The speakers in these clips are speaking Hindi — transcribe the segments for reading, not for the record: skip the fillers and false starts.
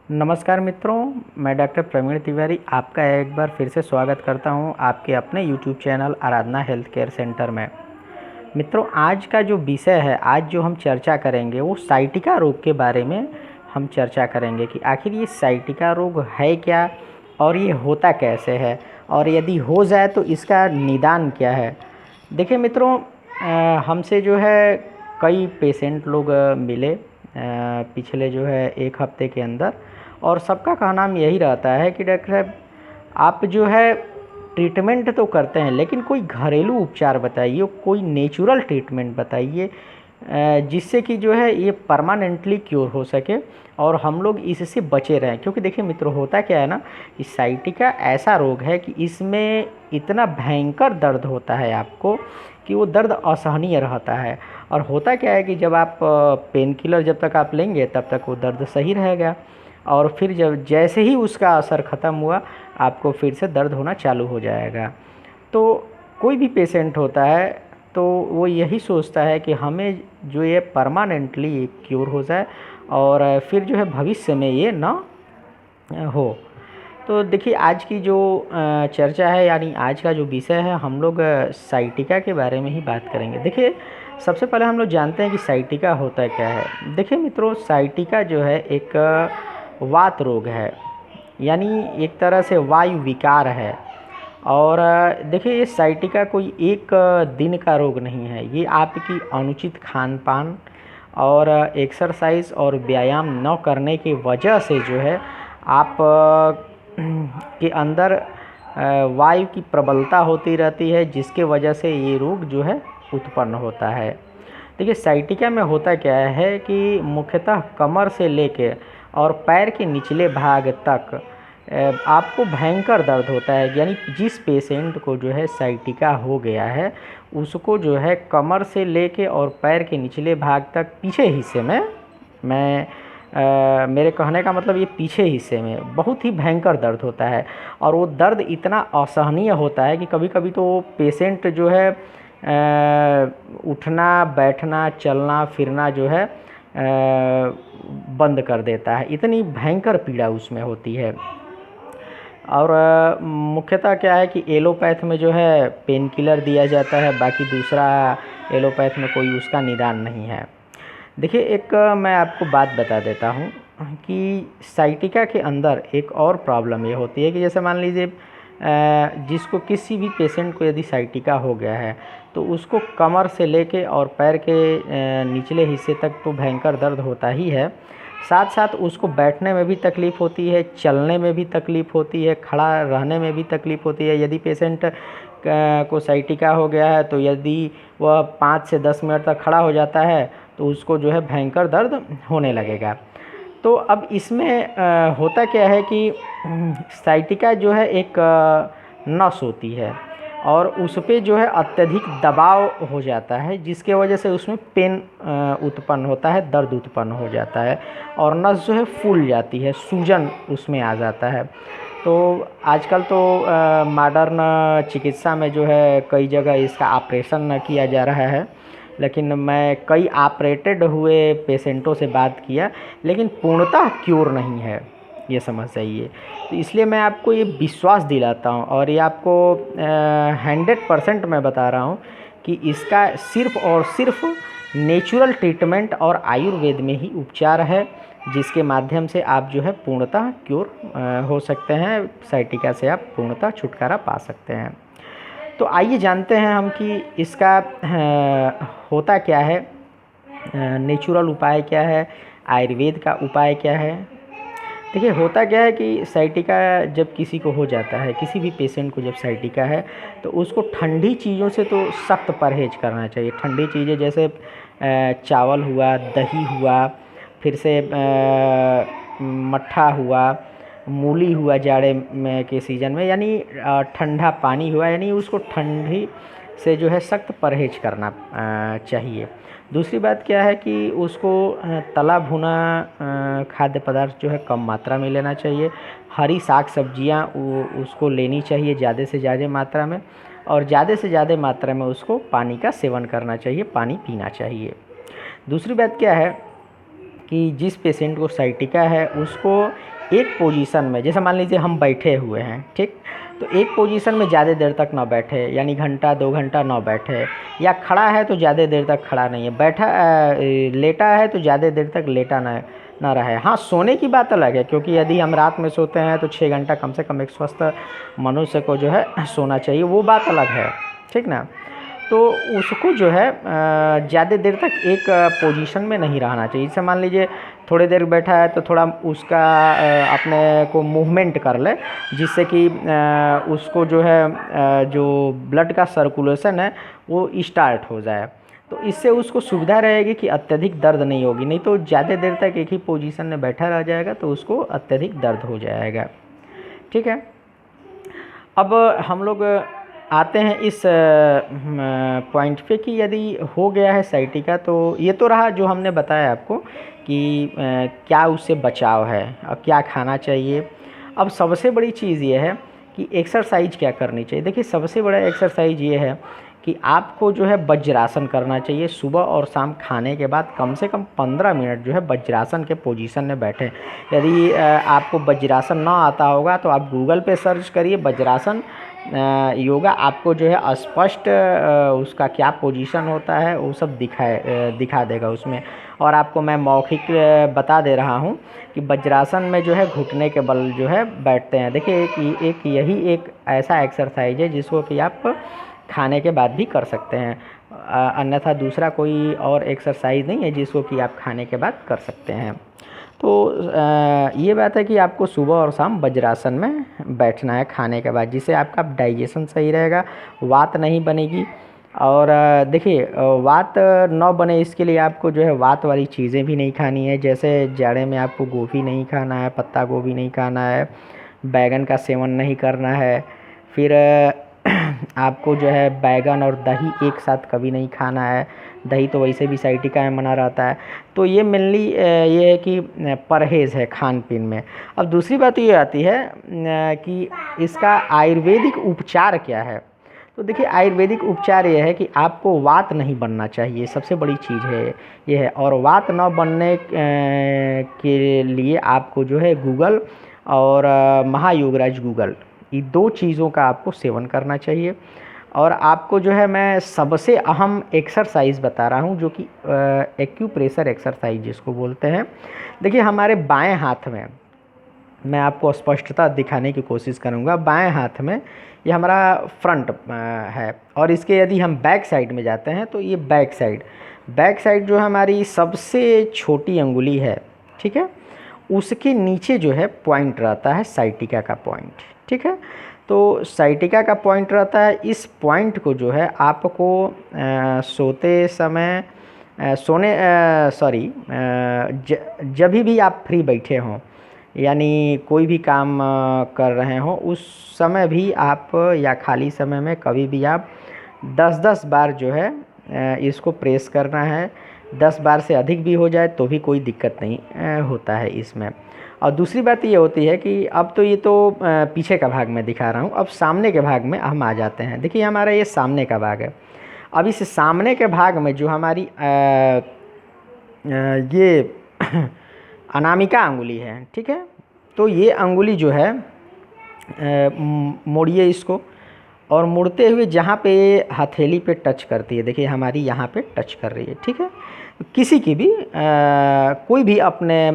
नमस्कार मित्रों, मैं डॉक्टर प्रवीण तिवारी आपका एक बार फिर से स्वागत करता हूं आपके अपने यूट्यूब चैनल आराधना हेल्थ केयर सेंटर में। मित्रों, आज का जो विषय है, आज जो हम चर्चा करेंगे वो साइटिका रोग के बारे में हम चर्चा करेंगे कि आखिर ये साइटिका रोग है क्या और ये होता कैसे है, और यदि हो जाए तो इसका निदान क्या है। देखिए मित्रों, हमसे जो है कई पेशेंट लोग मिले पिछले जो है एक हफ्ते के अंदर, और सबका कहना यही रहता है कि डॉक्टर साहब, आप जो है ट्रीटमेंट तो करते हैं लेकिन कोई घरेलू उपचार बताइए, कोई नेचुरल ट्रीटमेंट बताइए जिससे कि जो है ये परमानेंटली क्योर हो सके और हम लोग इससे बचे रहें। क्योंकि देखिए मित्रों, होता क्या है ना, इस साइटिका ऐसा रोग है कि इसमें इतना भयंकर दर्द होता है आपको कि वो दर्द असहनीय रहता है। और होता क्या है कि जब आप पेन किलर जब तक आप लेंगे तब तक वो दर्द सही रहेगा, और फिर जब जैसे ही उसका असर ख़त्म हुआ आपको फिर से दर्द होना चालू हो जाएगा। तो कोई भी पेशेंट होता है तो वो यही सोचता है कि हमें जो ये परमानेंटली क्योर हो जाए और फिर जो है भविष्य में ये ना हो। तो देखिए, आज की जो चर्चा है, यानी आज का जो विषय है, हम लोग साइटिका के बारे में ही बात करेंगे। देखिए, सबसे पहले हम लोग जानते हैं कि साइटिका होता क्या है। देखिए मित्रों, साइटिका जो है एक वात रोग है, यानी एक तरह से वायु विकार है। और देखिए, ये साइटिका कोई एक दिन का रोग नहीं है। ये आपकी अनुचित खान पान और एक्सरसाइज और व्यायाम न करने की वजह से जो है आप के अंदर वायु की प्रबलता होती रहती है, जिसके वजह से ये रोग जो है उत्पन्न होता है। देखिए, साइटिका में होता क्या है कि मुख्यतः कमर से लेके और पैर के निचले भाग तक आपको भयंकर दर्द होता है। यानी जिस पेशेंट को जो है साइटिका हो गया है उसको जो है कमर से लेके और पैर के निचले भाग तक पीछे हिस्से में, मेरे कहने का मतलब ये पीछे हिस्से में बहुत ही भयंकर दर्द होता है। और वो दर्द इतना असहनीय होता है कि कभी कभी तो पेशेंट जो है उठना बैठना चलना फिरना जो है बंद कर देता है, इतनी भयंकर पीड़ा उसमें होती है। और मुख्यतः क्या है कि एलोपैथ में जो है पेन किलर दिया जाता है, बाकी दूसरा एलोपैथ में कोई उसका निदान नहीं है। देखिए, एक मैं आपको बात बता देता हूँ कि साइटिका के अंदर एक और प्रॉब्लम ये होती है कि जैसे मान लीजिए जिसको किसी भी पेशेंट को यदि साइटिका हो गया है तो उसको कमर से लेके और पैर के निचले हिस्से तक तो भयंकर दर्द होता ही है, साथ साथ उसको बैठने में भी तकलीफ़ होती है, चलने में भी तकलीफ़ होती है, खड़ा रहने में भी तकलीफ़ होती है। यदि पेशेंट को साइटिका हो गया है तो यदि वह 5 से 10 मिनट तक खड़ा हो जाता है तो उसको जो है भयंकर दर्द होने लगेगा। तो अब इसमें होता क्या है कि साइटिका जो है एक नस होती है और उस पे जो है अत्यधिक दबाव हो जाता है, जिसके वजह से उसमें पेन उत्पन्न होता है, दर्द उत्पन्न हो जाता है और नस जो है फूल जाती है, सूजन उसमें आ जाता है। तो आजकल तो मॉडर्न चिकित्सा में जो है कई जगह इसका ऑपरेशन किया जा रहा है, लेकिन मैं कई ऑपरेटेड हुए पेशेंटों से बात किया लेकिन पूर्णतः क्योर नहीं है, ये समझ जाइए। तो इसलिए मैं आपको ये विश्वास दिलाता हूँ और ये आपको 100% मैं बता रहा हूँ कि इसका सिर्फ़ और सिर्फ नेचुरल ट्रीटमेंट और आयुर्वेद में ही उपचार है, जिसके माध्यम से आप जो है पूर्णतः क्योर हो सकते हैं। साइटिका से आप पूर्णतः छुटकारा पा सकते हैं। तो आइए जानते हैं हम कि इसका होता क्या है, नेचुरल उपाय क्या है, आयुर्वेद का उपाय क्या है। देखिए, होता क्या है कि साइटिका जब किसी को हो जाता है, किसी भी पेशेंट को जब साइटिका है तो उसको ठंडी चीज़ों से तो सख्त परहेज करना चाहिए। ठंडी चीज़ें जैसे चावल हुआ, दही हुआ, फिर से मट्ठा हुआ, मूली हुआ जाड़े में के सीज़न में, यानी ठंडा पानी हुआ, यानी उसको ठंडी से जो है सख्त परहेज करना चाहिए। दूसरी बात क्या है कि उसको तला भुना खाद्य पदार्थ जो है कम मात्रा में लेना चाहिए। हरी साग सब्जियां उसको लेनी चाहिए ज़्यादा से ज़्यादा मात्रा में, और ज़्यादा से ज़्यादा मात्रा में उसको पानी का सेवन करना चाहिए, पानी पीना चाहिए। दूसरी बात क्या है कि जिस पेशेंट को साइटिका है उसको एक पोजीशन में, जैसे मान लीजिए हम बैठे हुए हैं, ठीक, तो एक पोजीशन में ज़्यादा देर तक ना बैठे, यानी घंटा 2 घंटा ना बैठे, या खड़ा है तो ज़्यादा देर तक खड़ा नहीं है, लेटा है तो ज़्यादा देर तक लेटा ना रहे। हाँ, सोने की बात अलग है, क्योंकि यदि हम रात में सोते हैं तो 6 घंटा कम से कम एक स्वस्थ मनुष्य को जो है सोना चाहिए, वो बात अलग है, ठीक ना। तो उसको जो है ज़्यादा देर तक एक पोजीशन में नहीं रहना चाहिए। जैसे मान लीजिए थोड़ी देर बैठा है तो थोड़ा उसका अपने को मूवमेंट कर ले, जिससे कि उसको जो है जो ब्लड का सर्कुलेशन है वो स्टार्ट हो जाए, तो इससे उसको सुविधा रहेगी कि अत्यधिक दर्द नहीं होगी। नहीं तो ज़्यादा देर तक एक ही पोजीशन में बैठा रह जाएगा तो उसको अत्यधिक दर्द हो जाएगा, ठीक है। अब हम लोग आते हैं इस पॉइंट पे कि यदि हो गया है साइटिका, तो ये तो रहा जो हमने बताया आपको कि क्या उससे बचाव है और क्या खाना चाहिए। अब सबसे बड़ी चीज़ ये है कि एक्सरसाइज क्या करनी चाहिए। देखिए, सबसे बड़ा एक्सरसाइज ये है कि आपको जो है वज्रासन करना चाहिए। सुबह और शाम खाने के बाद कम से कम 15 मिनट जो है वज्रासन के पोजीशन में बैठें। यदि आपको वज्रासन ना आता होगा तो आप गूगल पे सर्च करिए वज्रासन योगा, आपको जो है स्पष्ट उसका क्या पोजीशन होता है वो सब दिखा देगा उसमें। और आपको मैं मौखिक बता दे रहा हूँ कि वज्रासन में जो है घुटने के बल जो है बैठते हैं। देखिए, एक यही एक ऐसा एक्सरसाइज है जिसको कि आप खाने के बाद भी कर सकते हैं, अन्यथा दूसरा कोई और एक्सरसाइज नहीं है जिसको कि आप खाने के बाद कर सकते हैं। तो ये बात है कि आपको सुबह और शाम वज्रासन में बैठना है खाने के बाद, जिससे आपका डाइजेशन सही रहेगा, वात नहीं बनेगी। और देखिए, वात न बने इसके लिए आपको जो है वात वाली चीज़ें भी नहीं खानी है। जैसे जाड़े में आपको गोभी नहीं खाना है, पत्ता गोभी नहीं खाना है, बैगन का सेवन नहीं करना है। फिर आपको जो है बैगन और दही एक साथ कभी नहीं खाना है। दही तो वैसे भी साइटिका में मना रहता है। तो ये मेनली ये है कि परहेज़ है खान पीन में। अब दूसरी बात ये आती है कि इसका आयुर्वेदिक उपचार क्या है। तो देखिए, आयुर्वेदिक उपचार ये है कि आपको वात नहीं बनना चाहिए, सबसे बड़ी चीज़ है ये है। और वात न बनने के लिए आपको जो है गूगल और महायोगराज गूगल, ये 2 चीज़ों का आपको सेवन करना चाहिए। और आपको जो है मैं सबसे अहम एक्सरसाइज बता रहा हूँ, जो कि एक्यूप्रेशर एक्सरसाइज जिसको बोलते हैं। देखिए, हमारे बाएं हाथ में, मैं आपको स्पष्टता दिखाने की कोशिश करूँगा, बाएं हाथ में ये हमारा फ्रंट है, और इसके यदि हम बैक साइड में जाते हैं तो ये बैक साइड जो हमारी सबसे छोटी अंगुली है, ठीक है, उसके नीचे जो है पॉइंट रहता है साइटिका का पॉइंट, ठीक है। तो साइटिका का पॉइंट रहता है, इस पॉइंट को जो है आपको सोते समय जब भी आप फ्री बैठे हों, यानी कोई भी काम कर रहे हों, उस समय भी आप, या खाली समय में कभी भी आप 10-10 बार जो है इसको प्रेस करना है। 10 बार से अधिक भी हो जाए तो भी कोई दिक्कत नहीं होता है इसमें। और दूसरी बात ये होती है कि अब तो ये तो पीछे का भाग मैं दिखा रहा हूँ, अब सामने के भाग में हम आ जाते हैं। देखिए, हमारा ये सामने का भाग है। अब इस सामने के भाग में जो हमारी ये अनामिका अंगुली है, ठीक है, तो ये अंगुली जो है मोड़िए इसको, और मुड़ते हुए जहाँ पे हथेली पे टच करती है, देखिए हमारी यहाँ पे टच कर रही है, ठीक है। किसी की भी कोई भी अपने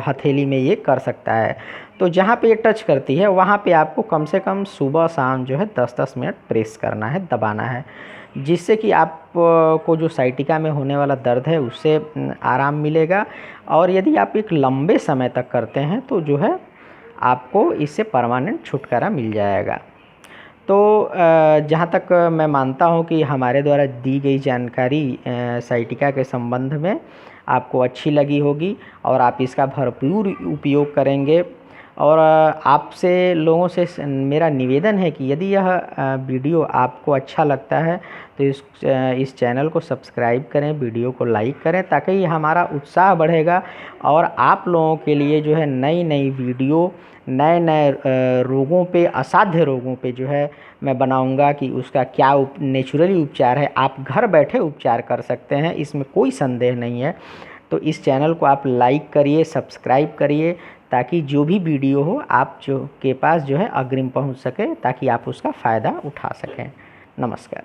हथेली में ये कर सकता है। तो जहाँ पे ये टच करती है वहाँ पे आपको कम से कम सुबह शाम जो है 10-10 मिनट प्रेस करना है, दबाना है, जिससे कि आप को जो साइटिका में होने वाला दर्द है उससे आराम मिलेगा। और यदि आप एक लंबे समय तक करते हैं तो जो है आपको इससे परमानेंट छुटकारा मिल जाएगा। तो जहाँ तक मैं मानता हूँ कि हमारे द्वारा दी गई जानकारी साइटिका के संबंध में आपको अच्छी लगी होगी, और आप इसका भरपूर उपयोग करेंगे। और आपसे लोगों से मेरा निवेदन है कि यदि यह वीडियो आपको अच्छा लगता है तो इस चैनल को सब्सक्राइब करें, वीडियो को लाइक करें, ताकि हमारा उत्साह बढ़ेगा और आप लोगों के लिए जो है नई नई वीडियो नए नए रोगों पे, असाध्य रोगों पे जो है मैं बनाऊंगा कि उसका क्या नेचुरली उपचार है। आप घर बैठे उपचार कर सकते हैं, इसमें कोई संदेह नहीं है, तो इस चैनल को आप लाइक करिए, सब्सक्राइब करिए, ताकि जो भी वीडियो हो आप जो के पास जो है अग्रिम पहुंच सके, ताकि आप उसका फ़ायदा उठा सकें। नमस्कार।